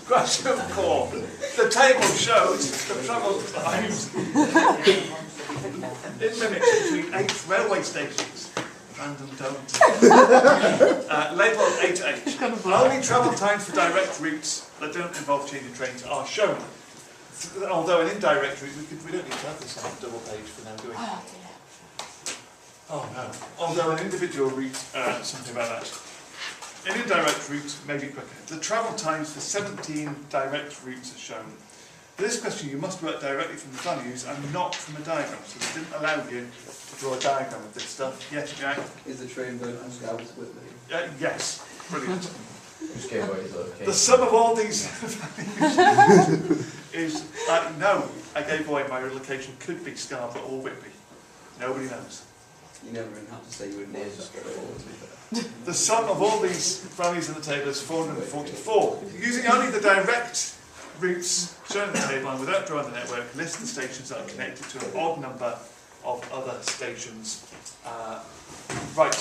Question 4. The table shows the travel times in minutes between 8 railway stations. Random don't. Labelled A to H. Only travel times for direct routes that don't involve changing trains are shown. Although an indirect route, we don't need to have this on a double page for now, do we? Oh dear. Oh no. Although an individual route, something about that. An indirect route may be quicker. The travel times for 17 direct routes are shown. For this question, you must work directly from the values and not from a diagram. So they didn't allow you to draw a diagram of this stuff. Yes, Jack? Is the train going on scouts with me? Yes. Brilliant. Just gave away his location. The sum of all these values is, no, I gave away my location, could be Scarborough or Whitby. Nobody knows. You never even have to say you were near just straight forward, to be fair. The sum of all these values in the table is 444. Using only the direct routes shown in the table and without drawing the network, list the stations that are connected to an odd number of other stations. Right.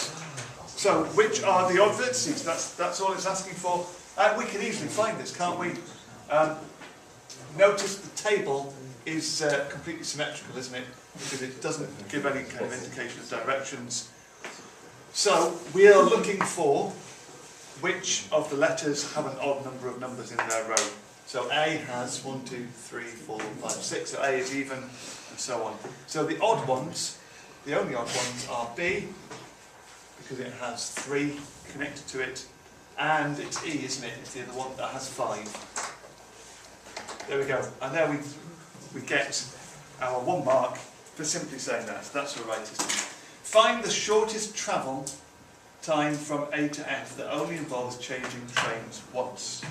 So, which are the odd vertices? That's all it's asking for. We can easily find this, can't we? Notice the table is completely symmetrical, isn't it? Because it doesn't give any kind of indication of directions. So, we are looking for which of the letters have an odd number of numbers in their row. So A has 1, 2, 3, 4, 5, 6. So A is even, and so on. So the odd ones, the only odd ones are B, because it has 3 connected to it, and it's E, isn't it? It's the other one that has 5. There we go. And there we get our 1 mark for simply saying that. That's all right, isn't it? Find the shortest travel time from A to F that only involves changing trains once.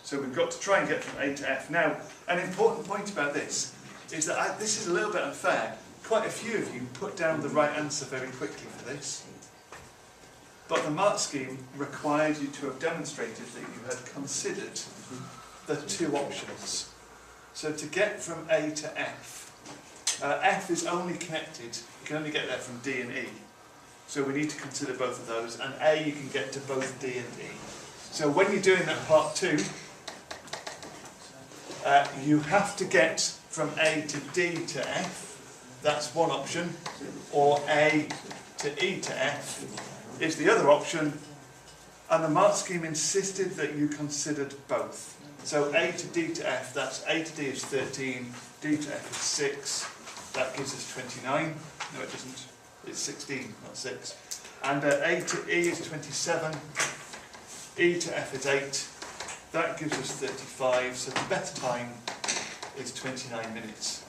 So we've got to try and get from A to F. Now, an important point about this is that this is a little bit unfair. Quite a few of you put down the right answer very quickly for this. But the mark scheme required you to have demonstrated that you had considered the 2 options. So to get from A to F, F is only connected, you can only get there from D and E. So we need to consider both of those, and A you can get to both D and E. So when you're doing that part 2, you have to get from A to D to F, that's one option, or A to E to F is the other option, and the mark scheme insisted that you considered both. So A to D to F, that's A to D is 13, D to F is 6, that gives us 29, no it doesn't, it's 16, not 6. And A to E is 27, E to F is 8, that gives us 35, so the better time is 29 minutes.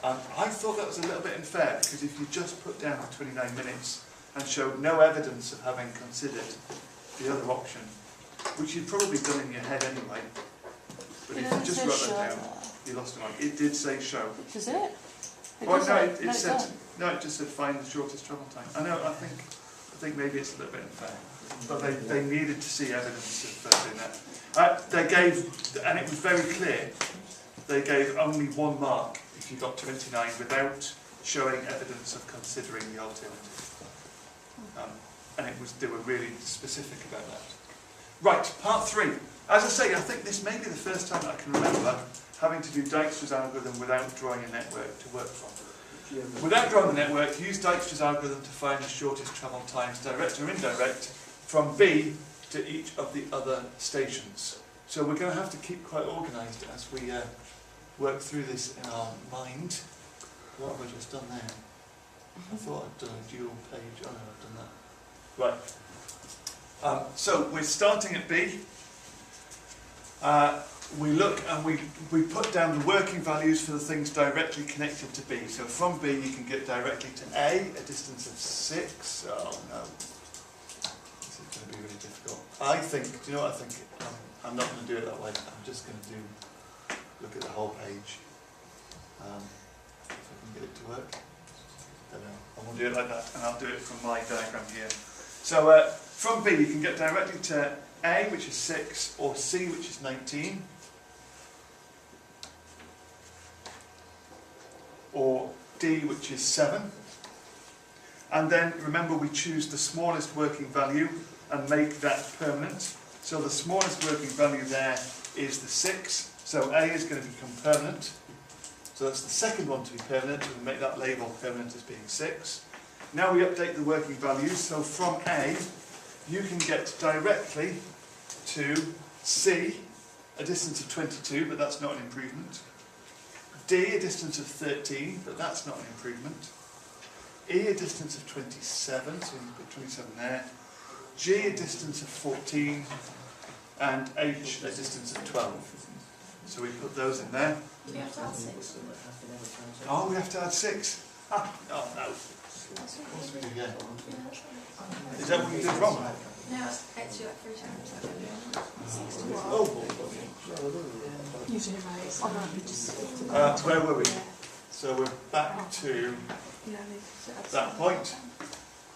I thought that was a little bit unfair, because if you just put down 29 minutes and showed no evidence of having considered the other option, which you'd probably done in your head anyway, but if you just wrote that down, you lost a mark. It did say show. Does it? Well, no, it said, no, it just said find the shortest travel time. I know, I think maybe it's a little bit unfair, but they needed to see evidence of doing that. They gave, and it was very clear, they gave only 1 mark if you got 29 without showing evidence of considering the alternative. And they were really specific about that. Right, part 3. As I say, I think this may be the first time I can remember having to do Dijkstra's algorithm without drawing a network to work from. Without drawing the network, use Dijkstra's algorithm to find the shortest travel times, direct or indirect, from B to each of the other stations. So we're going to have to keep quite organised as we work through this in our mind. What have I just done there? I thought I'd done a dual page. Oh no, I've done that. Right. So we're starting at B. We look and we put down the working values for the things directly connected to B. So from B you can get directly to A, a distance of 6. Oh no. This is going to be really difficult. I think, do you know what I think? I'm not going to do it that way. I'm just going to look at the whole page. If I can get it to work. I don't know. I will do it like that, and I'll do it from my diagram here. So from B you can get directly to A, which is 6, or C, which is 19, or D, which is 7. And then remember we choose the smallest working value, and make that permanent. So the smallest working value there is the 6. So A is going to become permanent. So that's the second one to be permanent. We make that label permanent as being 6. Now we update the working values. So from A, you can get directly to C, a distance of 22, but that's not an improvement. D, a distance of 13, but that's not an improvement. E, a distance of 27, so you can put 27 there. G, a distance of 14, and H, a distance of 12. So we put those in there. Do we have to add 6? Oh, we have to add 6. Ah, oh no. Of course we do, yeah. Is that what you did wrong? No, it's actually like 3 times. 6 to 1. Oh, Usually right. where were we? So we're back to that point.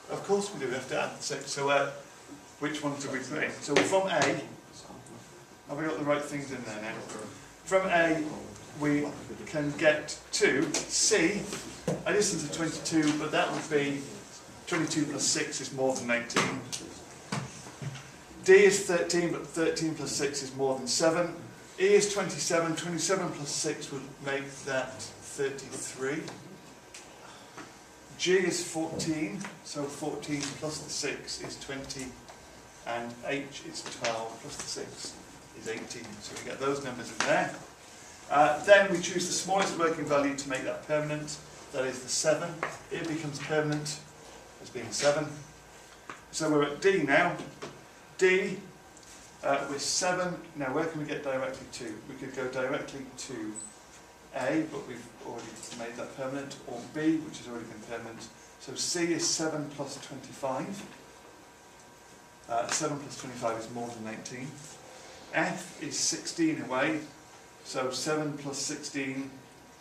Of course we do, we have to add 6. So which ones do we put in? So from A, have we got the right things in there now? From A, we can get to C, a distance of 22, but that would be 22 plus 6 is more than 18. D is 13, but 13 plus 6 is more than 7. E is 27, 27 plus 6 would make that 33. G is 14, so 14 plus the 6 is 20, and H is 12 plus the 6 is 18. So we get those numbers in there. Then we choose the smallest working value to make that permanent, that is the 7. It becomes permanent as being 7. So we're at D now. D, with 7, now where can we get directly to? We could go directly to A, but we've already made that permanent, or B, which has already been permanent. So C is 7 plus 25. 7 plus 25 is more than 19. F is 16 away, so 7 plus 16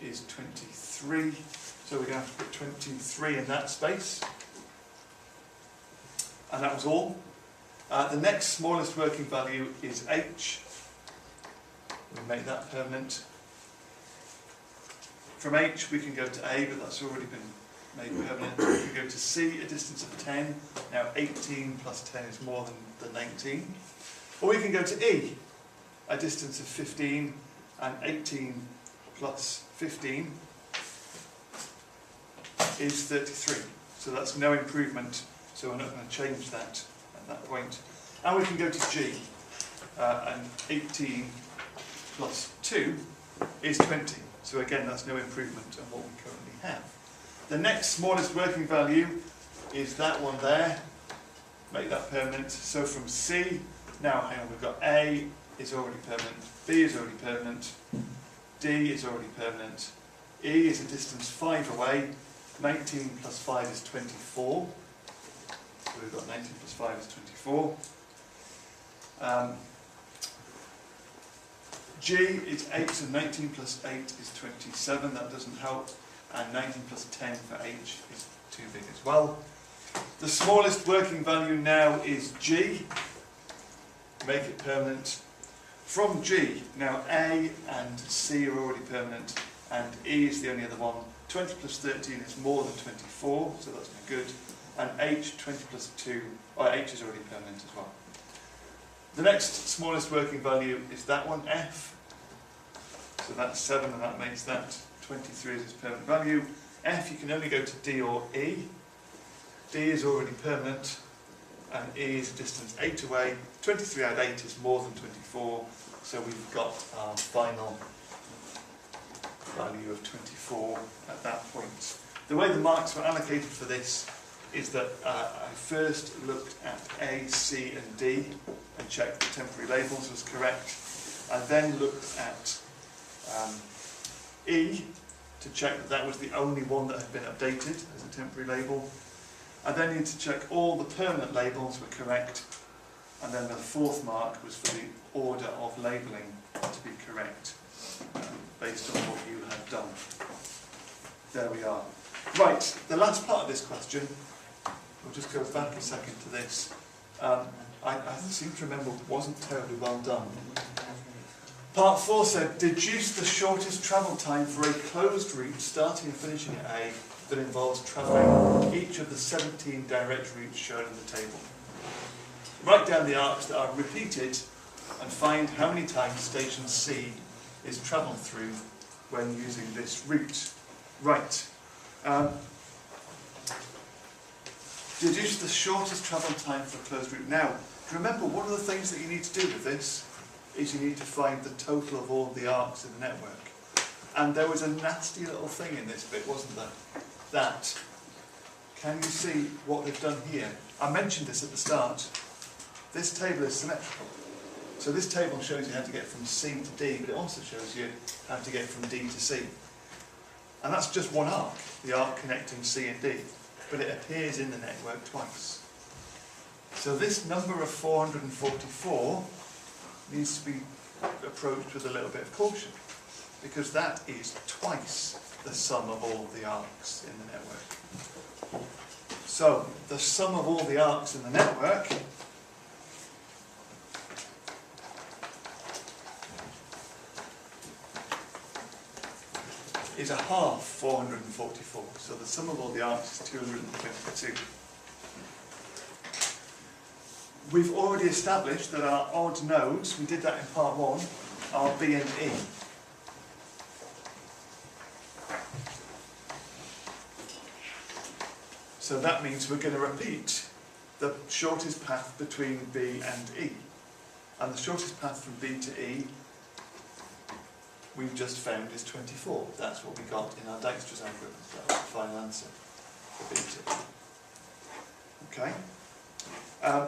is 23. So we're going to have to put 23 in that space. And that was all. The next smallest working value is H. We make that permanent. From H we can go to A, but that's already been made permanent. We can go to C, a distance of 10. Now 18 plus 10 is more than 19. Or we can go to E, a distance of 15, and 18 plus 15 is 33. So that's no improvement, so we're not going to change that at that point. And we can go to G, and 18 plus 2 is 20. So again, that's no improvement on what we currently have. The next smallest working value is that one there. Make that permanent. So from C, now hang on, we've got A is already permanent, B is already permanent, D is already permanent, E is a distance 5 away, 19 plus 5 is 24. So we've got 19 plus 5 is 24. G is 8, so 19 plus 8 is 27, that doesn't help, and 19 plus 10 for H is too big as well. The smallest working value now is G, make it permanent. From G, now A and C are already permanent, and E is the only other one. 20 plus 13 is more than 24, so that's no good. And H, 20 plus 2, H is already permanent as well. The next smallest working value is that one, F. So that's 7, and that makes that 23 as its permanent value. F, you can only go to D or E. D is already permanent, and E is a distance 8 away. 23 add 8 is more than 24, so we've got our final value of 24 at that point. The way the marks were allocated for this is that I first looked at A, C and D and checked the temporary labels was correct, and then looked at E to check that that was the only one that had been updated as a temporary label. I then need to check all the permanent labels were correct, and then the fourth mark was for the order of labelling to be correct, based on what you had done. There we are. Right, the last part of this question, we'll just go back a second to this. I seem to remember wasn't terribly well done. Part 4 said, deduce the shortest travel time for a closed route starting and finishing at A that involves travelling each of the 17 direct routes shown in the table. write down the arcs that are repeated and find how many times station C is travelled through when using this route. Right. Deduce the shortest travel time for a closed route. Now, remember, one of the things that you need to do with this is you need to find the total of all the arcs in the network. And there was a nasty little thing in this bit, wasn't there? That, can you see what they've done here? I mentioned this at the start. This table is symmetrical. So this table shows you how to get from C to D, but it also shows you how to get from D to C. And that's just one arc, the arc connecting C and D, but it appears in the network twice. So this number of 444 needs to be approached with a little bit of caution, because that is twice the sum of all the arcs in the network. So the sum of all the arcs in the network is a half 444. So the sum of all the arcs is 222. We've already established that our odd nodes, we did that in part 1, are B and E. So that means we're going to repeat the shortest path between B and E. And the shortest path from B to E we've just found is 24. That's what we got in our Dijkstra's algorithm. That was the final answer for B to E. Okay.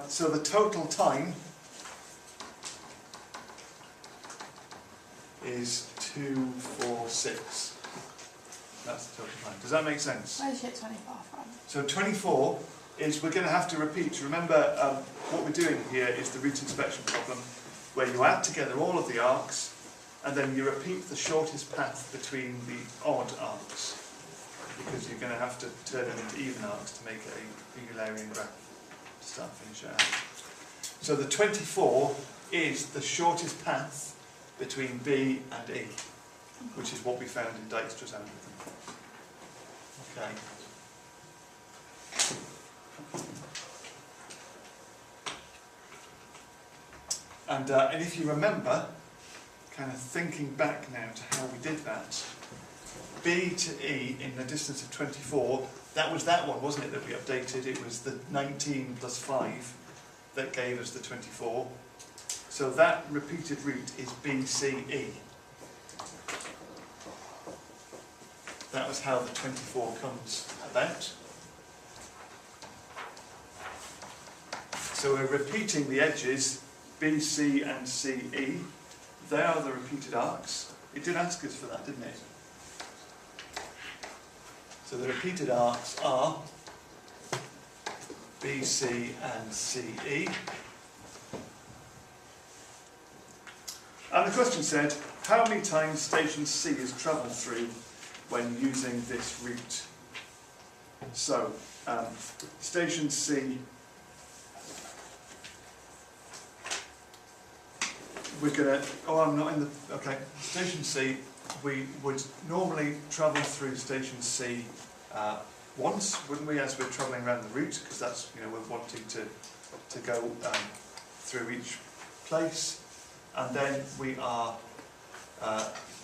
So the total time is 246. That's the total time. Does that make sense? Where did you get 24 from? So 24 is, we're going to have to repeat. Remember, what we're doing here is the route inspection problem, where you add together all of the arcs, and then you repeat the shortest path between the odd arcs, because you're going to have to turn them into even arcs to make it a Eulerian graph to start and finish it out. So the 24 is the shortest path between B and E, which is what we found in Dijkstra's algorithm. Okay. And if you remember, kind of thinking back now to how we did that, B to E in the distance of 24, that was that one, wasn't it, that we updated? It was the 19 plus 5 that gave us the 24. So that repeated route is BCE. That was how the 24 comes about. So we're repeating the edges, BC and CE. They are the repeated arcs. It did ask us for that, didn't it? So the repeated arcs are BC and CE. And the question said, how many times station C is travelled through when using this route? So, station C, we're going to, oh, I'm not in the, okay, station C, we would normally travel through station C once, wouldn't we, as we're travelling around the route, because that's, you know, we're wanting to go through each place, and then we are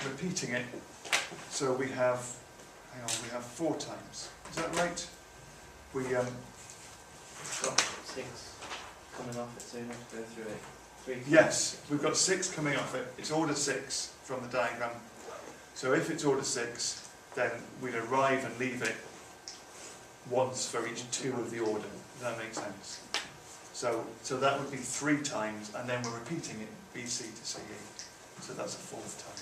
repeating it, so we have, hang on, we have 4 times, is that right? We Got 6 coming off it, so you have to go through it 3 times. Yes, we've got 6 coming off it. It's order 6 from the diagram. So if it's order 6, then we'd arrive and leave it once for each 2 of the order. Does that make sense? So that would be 3 times, and then we're repeating it BC to CE. So that's a 4th time.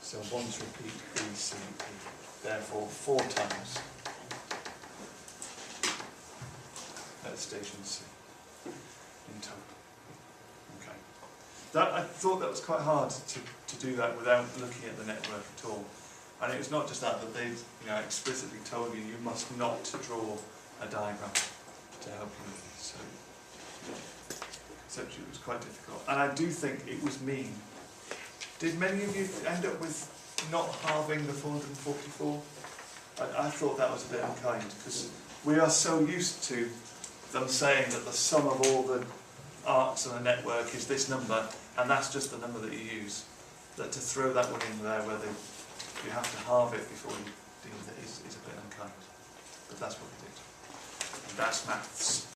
So once repeat BCE, therefore 4 times at station C in total. Okay. That, I thought that was quite hard to do that without looking at the network at all. And it was not just that they, you know, explicitly told you you must not draw a diagram to help you with this. Conceptually, it was quite difficult. And I do think it was mean. Did many of you end up with not halving the 444? I thought that was a bit unkind, because we are so used to them saying that the sum of all the arcs on a network is this number, and that's just the number that you use. That to throw that one in there where you have to halve it before you deal with it is a bit unkind. But that's what we did. And that's maths.